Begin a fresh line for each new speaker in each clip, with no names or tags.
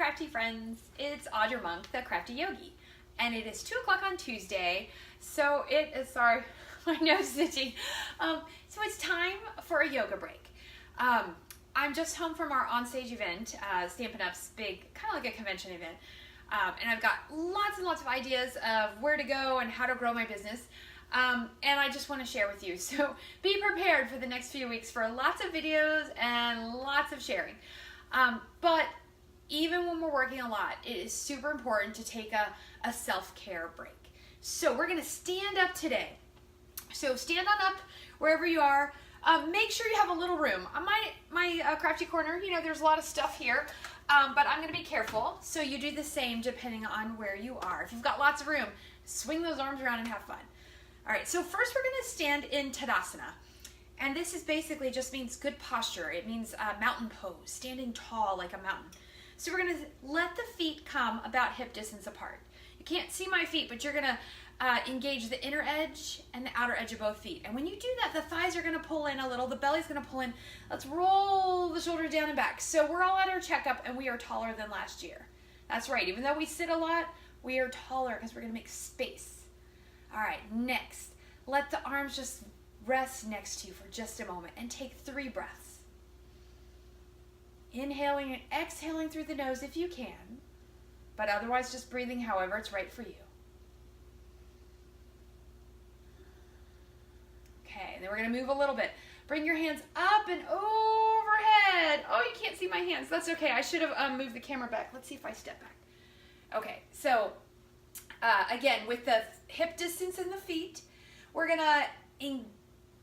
crafty friends, it's Audra Monk, the Crafty Yogi, and it is 2 o'clock on Tuesday, so it is, sorry, my nose is itchy, so it's time for a yoga break. I'm just home from our onstage event, Stampin' Up's big, kind of like a convention event, and I've got lots and lots of ideas of where to go and how to grow my business. And I just want to share with you. So be prepared for the next few weeks for lots of videos and lots of sharing. But even when we're working a lot, it is super important to take a self-care break. So we're going to stand up today. So stand on up wherever you are. Make sure you have a little room. My crafty corner, you know, there's a lot of stuff here. But I'm going to be careful. So you do the same depending on where you are. If you've got lots of room, swing those arms around and have fun. All right, so first we're going to stand in Tadasana. And this is basically just means good posture. It means mountain pose, standing tall like a mountain. So we're going to let the feet come about hip distance apart. You can't see my feet, but you're going to engage the inner edge and the outer edge of both feet. And when you do that, the thighs are going to pull in a little, the belly's going to pull in. Let's roll the shoulders down and back. So we're all at our checkup and we are taller than last year. That's right, even though we sit a lot, we are taller because we're going to make space. All right, next, let the arms just rest next to you for just a moment and take 3 breaths. Inhaling and exhaling through the nose if you can, but otherwise just breathing however it's right for you. Okay, and then we're gonna move a little bit. Bring your hands up and overhead. Oh, you can't see my hands. That's okay, I should have moved the camera back. Let's see if I step back. Okay, so again, with the hip distance in the feet, we're gonna, I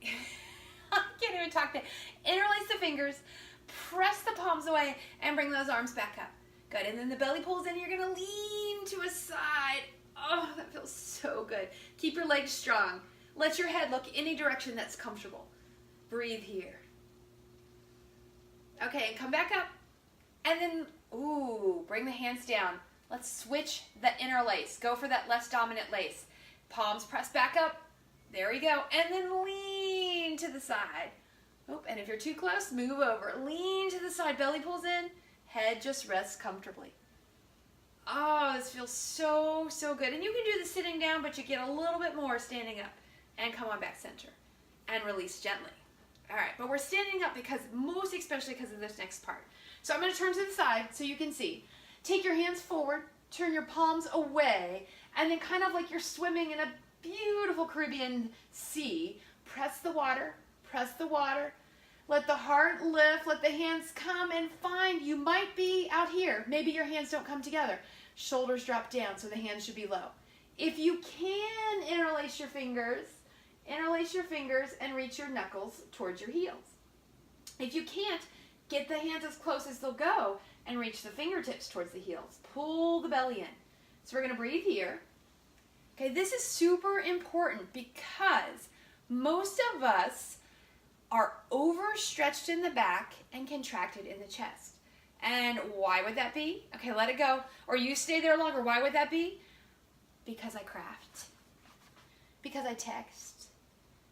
can't even talk to, interlace the fingers, press the palms away, and bring those arms back up. Good, and then the belly pulls in, you're gonna lean to a side. Oh, that feels so good. Keep your legs strong. Let your head look any direction that's comfortable. Breathe here. Okay, and come back up. And then, ooh, bring the hands down. Let's switch the interlace. Go for that less dominant lace. Palms press back up. There we go. And then lean to the side. Oh, and if you're too close, move over. Lean to the side. Belly pulls in. Head just rests comfortably. Oh, this feels so, so good. And you can do the sitting down, but you get a little bit more standing up. And come on back center. And release gently. All right, but we're standing up because, most especially because of this next part. So I'm going to turn to the side so you can see. Take your hands forward, turn your palms away, and then kind of like you're swimming in a beautiful Caribbean sea. Press the water, let the heart lift, let the hands come and find, you might be out here. Maybe your hands don't come together. Shoulders drop down so the hands should be low. If you can interlace your fingers and reach your knuckles towards your heels. If you can't, get the hands as close as they'll go and reach the fingertips towards the heels. Pull the belly in. So we're going to breathe here. Okay, this is super important because most of us are overstretched in the back and contracted in the chest. And why would that be? Okay, let it go. Or you stay there longer. Why would that be? Because I craft. Because I text.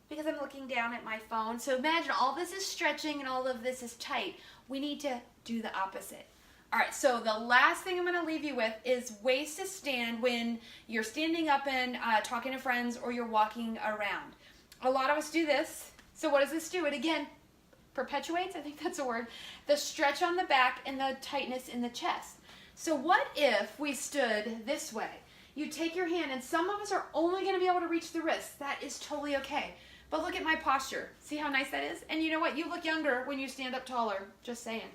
Because I'm looking down at my phone. So imagine all this is stretching and all of this is tight. We need to do the opposite. All right, so the last thing I'm going to leave you with is ways to stand when you're standing up and talking to friends or you're walking around. A lot of us do this. So what does this do? It again perpetuates, I think that's a word, the stretch on the back and the tightness in the chest. So what if we stood this way? You take your hand, and some of us are only going to be able to reach the wrist. That is totally okay. But look at my posture. See how nice that is? And you know what? You look younger when you stand up taller. Just saying.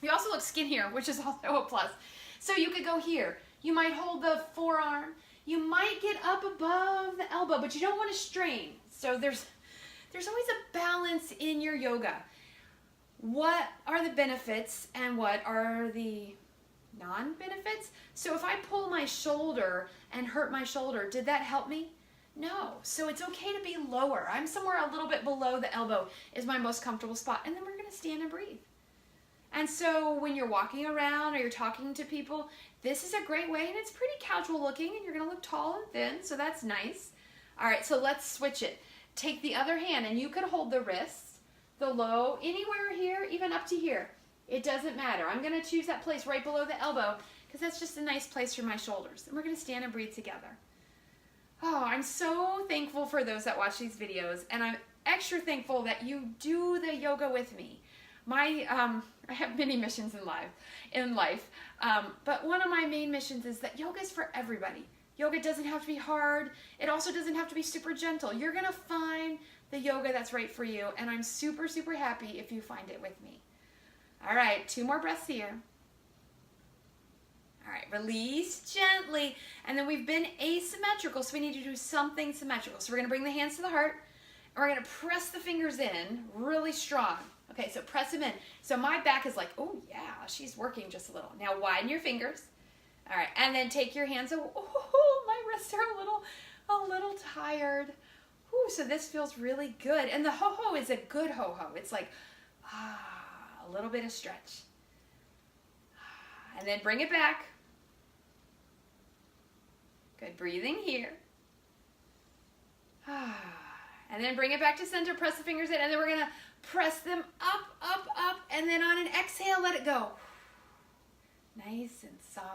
You also look skinnier, which is also a plus. So you could go here. You might hold the forearm. You might get up above the elbow, but you don't want to strain. So there's always a balance in your yoga. What are the benefits and what are the non-benefits? So if I pull my shoulder and hurt my shoulder, did that help me? No. So it's okay to be lower. I'm somewhere a little bit below the elbow is my most comfortable spot. And then we're going to stand and breathe. And so when you're walking around or you're talking to people, this is a great way, and it's pretty casual looking, and you're going to look tall and thin, so that's nice. All right, so let's switch it. Take the other hand, and you could hold the wrists, the low, anywhere here, even up to here. It doesn't matter. I'm going to choose that place right below the elbow because that's just a nice place for my shoulders. And we're going to stand and breathe together. Oh, I'm so thankful for those that watch these videos, and I'm extra thankful that you do the yoga with me. I have many missions in life, but one of my main missions is that yoga is for everybody. Yoga doesn't have to be hard. It also doesn't have to be super gentle. You're going to find the yoga that's right for you, and I'm super, super happy if you find it with me. All right, 2 more breaths here. All right, release gently. And then we've been asymmetrical, so we need to do something symmetrical. So we're going to bring the hands to the heart, and we're going to press the fingers in really strong. Okay, so press them in. So my back is like, oh yeah, she's working just a little. Now widen your fingers. All right, and then take your hands. Oh, my wrists are a little tired. Ooh, so this feels really good. And the ho-ho is a good ho-ho. It's like, a little bit of stretch. And then bring it back. Good breathing here. And then bring it back to center, press the fingers in, and then we're going to press them up, up, up, and then on an exhale, let it go. Nice and soft.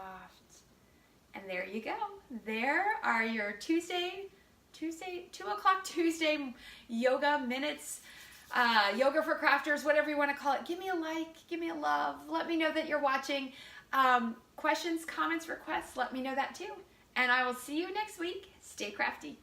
And there you go. There are your Tuesday, 2 o'clock Tuesday yoga minutes, yoga for crafters, whatever you want to call it. Give me a like, give me a love. Let me know that you're watching. Questions, comments, requests, let me know that too. And I will see you next week. Stay crafty.